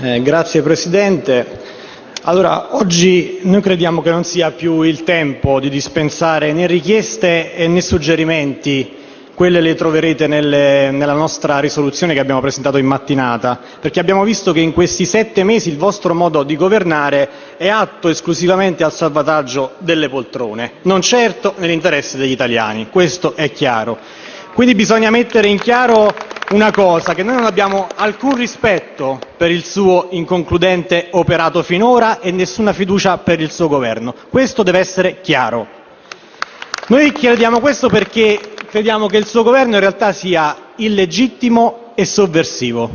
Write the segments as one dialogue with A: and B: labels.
A: Grazie Presidente. Allora, oggi noi crediamo che non sia più il tempo di dispensare né richieste né suggerimenti. Quelle le troverete nella nostra risoluzione che abbiamo presentato in mattinata, perché abbiamo visto che in questi 7 mesi il vostro modo di governare è atto esclusivamente al salvataggio delle poltrone, non certo nell'interesse degli italiani, questo è chiaro. Quindi bisogna mettere in chiaro una cosa, che noi non abbiamo alcun rispetto per il suo inconcludente operato finora e nessuna fiducia per il suo governo. Questo deve essere chiaro. Noi chiediamo questo perché crediamo che il suo governo in realtà sia illegittimo e sovversivo.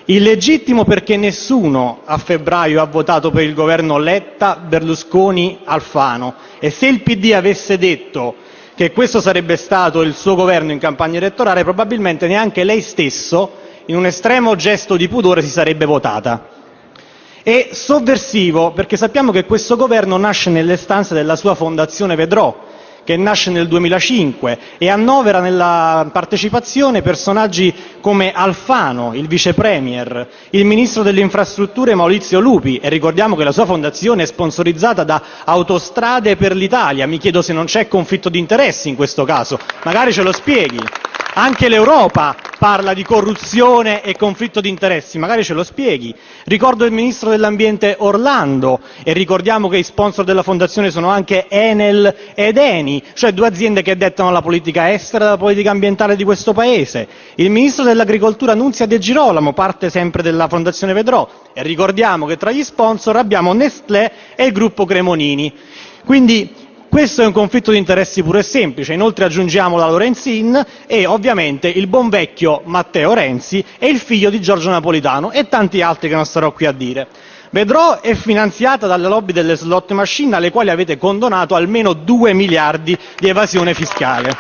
A: Illegittimo perché nessuno a febbraio ha votato per il governo Letta, Berlusconi, Alfano, e se il PD avesse detto che questo sarebbe stato il suo governo in campagna elettorale, probabilmente neanche lei stesso, in un estremo gesto di pudore, si sarebbe votata. E sovversivo perché sappiamo che questo governo nasce nelle stanze della sua fondazione Vedrò, che nasce nel 2005 e annovera nella partecipazione personaggi come Alfano, il vice premier, il ministro delle infrastrutture Maurizio Lupi, e ricordiamo che la sua fondazione è sponsorizzata da Autostrade per l'Italia. Mi chiedo se non c'è conflitto di interessi in questo caso, magari ce lo spieghi. Anche l'Europa parla di corruzione e conflitto di interessi, magari ce lo spieghi. Ricordo il ministro dell'ambiente Orlando e ricordiamo che i sponsor della fondazione sono anche Enel ed Eni, cioè 2 aziende che dettano la politica estera e la politica ambientale di questo paese. Il ministro dell'agricoltura Nunzia De Girolamo, parte sempre della fondazione Vedrò, e ricordiamo che tra gli sponsor abbiamo Nestlé e il gruppo Cremonini. Quindi questo è un conflitto di interessi puro e semplice. Inoltre aggiungiamo la Lorenzin e ovviamente il buon vecchio Matteo Renzi e il figlio di Giorgio Napolitano e tanti altri che non starò qui a dire. Vedrò è finanziata dalle lobby delle slot machine, alle quali avete condonato almeno 2 miliardi di evasione fiscale.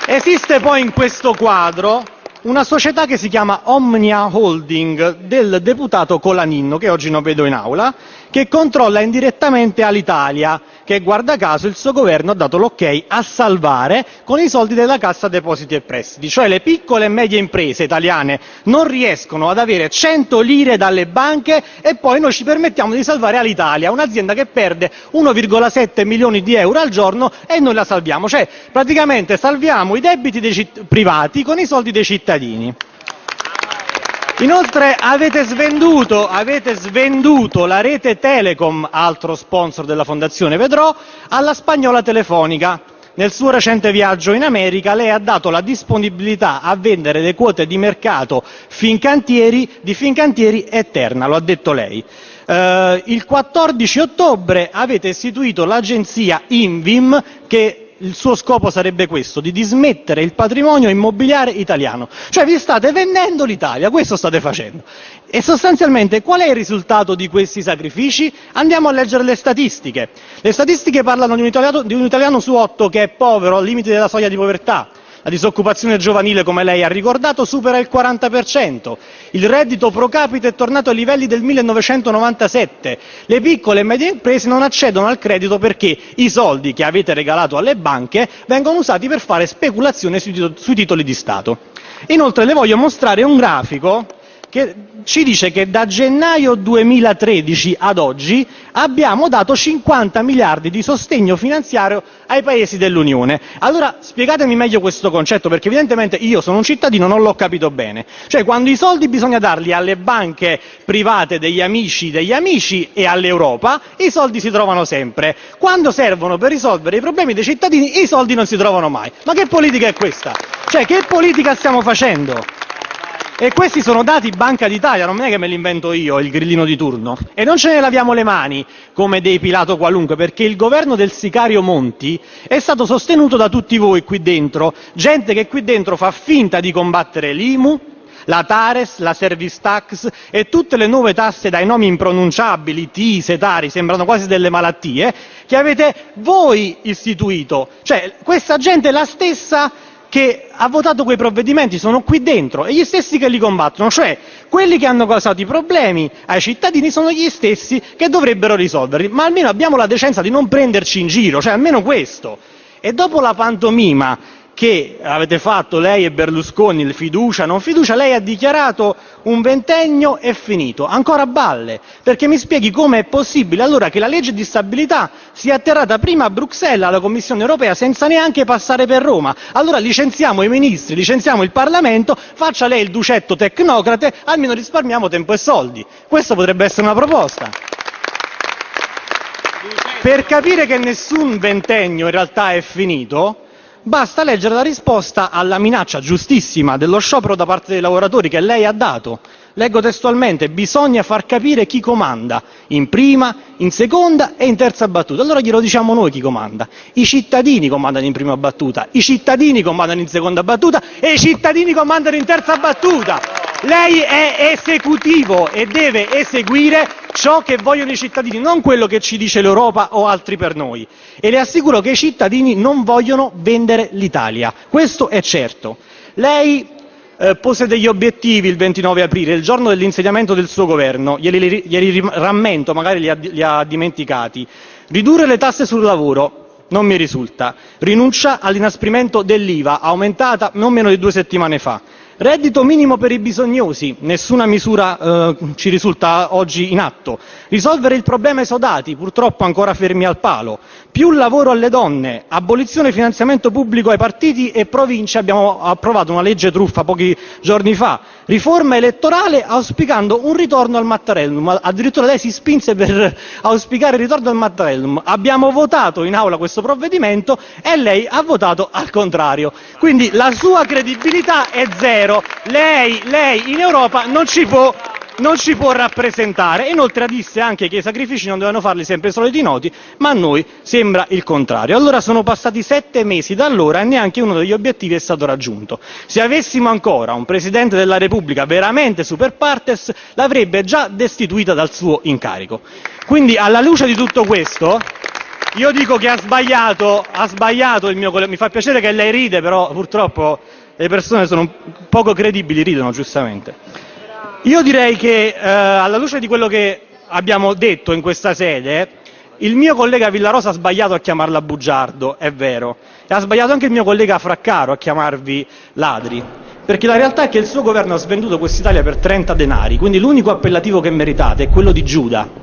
A: Esiste poi in questo quadro una società che si chiama Omnia Holding del deputato Colaninno, che oggi non vedo in aula, che controlla indirettamente Alitalia, che guarda caso il suo governo ha dato l'ok a salvare con i soldi della Cassa Depositi e Prestiti, cioè le piccole e medie imprese italiane non riescono ad avere 100 lire dalle banche e poi noi ci permettiamo di salvare Alitalia, un'azienda che perde 1,7 milioni di euro al giorno e noi la salviamo, cioè praticamente salviamo i debiti dei privati con i soldi dei cittadini. Inoltre avete svenduto la rete Telecom, altro sponsor della fondazione Vedrò, alla spagnola Telefonica. Nel suo recente viaggio in America lei ha dato la disponibilità a vendere le quote di mercato di Fincantieri e Terna, lo ha detto lei. Il 14 ottobre avete istituito l'agenzia Invim, che il suo scopo sarebbe questo, di dismettere il patrimonio immobiliare italiano. Cioè vi state vendendo l'Italia, questo state facendo. E sostanzialmente qual è il risultato di questi sacrifici? Andiamo a leggere le statistiche. Le statistiche parlano di un italiano su 8 che è povero, al limite della soglia di povertà. La disoccupazione giovanile, come lei ha ricordato, supera il 40%. Il reddito pro capite è tornato ai livelli del 1997. Le piccole e medie imprese non accedono al credito perché i soldi che avete regalato alle banche vengono usati per fare speculazione sui titoli di Stato. Inoltre le voglio mostrare un grafico che ci dice che da gennaio 2013 ad oggi abbiamo dato 50 miliardi di sostegno finanziario ai paesi dell'Unione. Allora spiegatemi meglio questo concetto, perché evidentemente io sono un cittadino, non l'ho capito bene. Cioè quando i soldi bisogna darli alle banche private degli amici e all'Europa, i soldi si trovano sempre. Quando servono per risolvere i problemi dei cittadini, i soldi non si trovano mai. Ma che politica è questa? Cioè che politica stiamo facendo? E questi sono dati Banca d'Italia, non è che me li invento io, il grillino di turno. E non ce ne laviamo le mani come dei Pilato qualunque, perché il governo del sicario Monti è stato sostenuto da tutti voi qui dentro, gente che qui dentro fa finta di combattere l'IMU, la Tares, la Service Tax e tutte le nuove tasse dai nomi impronunciabili, TISE, Tari, sembrano quasi delle malattie, che avete voi istituito. Cioè questa gente è la stessa che ha votato quei provvedimenti, sono qui dentro, e gli stessi che li combattono, cioè quelli che hanno causato i problemi ai cittadini sono gli stessi che dovrebbero risolverli, ma almeno abbiamo la decenza di non prenderci in giro, cioè almeno questo. E dopo la pantomima che avete fatto lei e Berlusconi, il fiducia, non fiducia, lei ha dichiarato un ventennio e finito, ancora a balle, perché mi spieghi come è possibile allora che la legge di stabilità sia atterrata prima a Bruxelles, alla Commissione europea, senza neanche passare per Roma. Allora licenziamo i ministri, licenziamo il Parlamento, faccia lei il ducetto tecnocrate, almeno risparmiamo tempo e soldi. Questa potrebbe essere una proposta. Per capire che nessun ventennio in realtà è finito, basta leggere la risposta alla minaccia giustissima dello sciopero da parte dei lavoratori che lei ha dato. Leggo testualmente: bisogna far capire chi comanda, in prima, in seconda e in terza battuta. Allora glielo diciamo noi chi comanda. I cittadini comandano in prima battuta, i cittadini comandano in seconda battuta e i cittadini comandano in terza battuta. Lei è esecutivo e deve eseguire ciò che vogliono i cittadini, non quello che ci dice l'Europa o altri per noi. E le assicuro che i cittadini non vogliono vendere l'Italia, questo è certo. Lei pose degli obiettivi il 29 aprile, il giorno dell'insediamento del suo governo, glieli rammento, magari li ha dimenticati. Ridurre le tasse sul lavoro, non mi risulta. Rinuncia all'inasprimento dell'IVA, aumentata non meno di 2 settimane fa. Reddito minimo per i bisognosi, nessuna misura ci risulta oggi in atto. Risolvere il problema esodati, purtroppo ancora fermi al palo. Più lavoro alle donne, abolizione del finanziamento pubblico ai partiti e province, abbiamo approvato una legge truffa pochi giorni fa. Riforma elettorale auspicando un ritorno al Mattarellum, addirittura lei si spinse per auspicare il ritorno al Mattarellum. Abbiamo votato in aula questo provvedimento e lei ha votato al contrario. Quindi la sua credibilità è zero. Lei in Europa non ci può rappresentare. Inoltre disse anche che i sacrifici non dovevano farli sempre i soliti noti, ma a noi sembra il contrario. Allora sono passati 7 mesi da allora e neanche uno degli obiettivi è stato raggiunto. Se avessimo ancora un Presidente della Repubblica veramente super partes, l'avrebbe già destituita dal suo incarico. Quindi alla luce di tutto questo io dico che ha sbagliato il mio collega. Mi fa piacere che lei ride, però purtroppo le persone sono poco credibili, ridono giustamente. Io direi che alla luce di quello che abbiamo detto in questa sede, il mio collega Villarosa ha sbagliato a chiamarla bugiardo, è vero, e ha sbagliato anche il mio collega Fraccaro a chiamarvi ladri, perché la realtà è che il suo governo ha svenduto quest'Italia per 30 denari, quindi l'unico appellativo che meritate è quello di Giuda.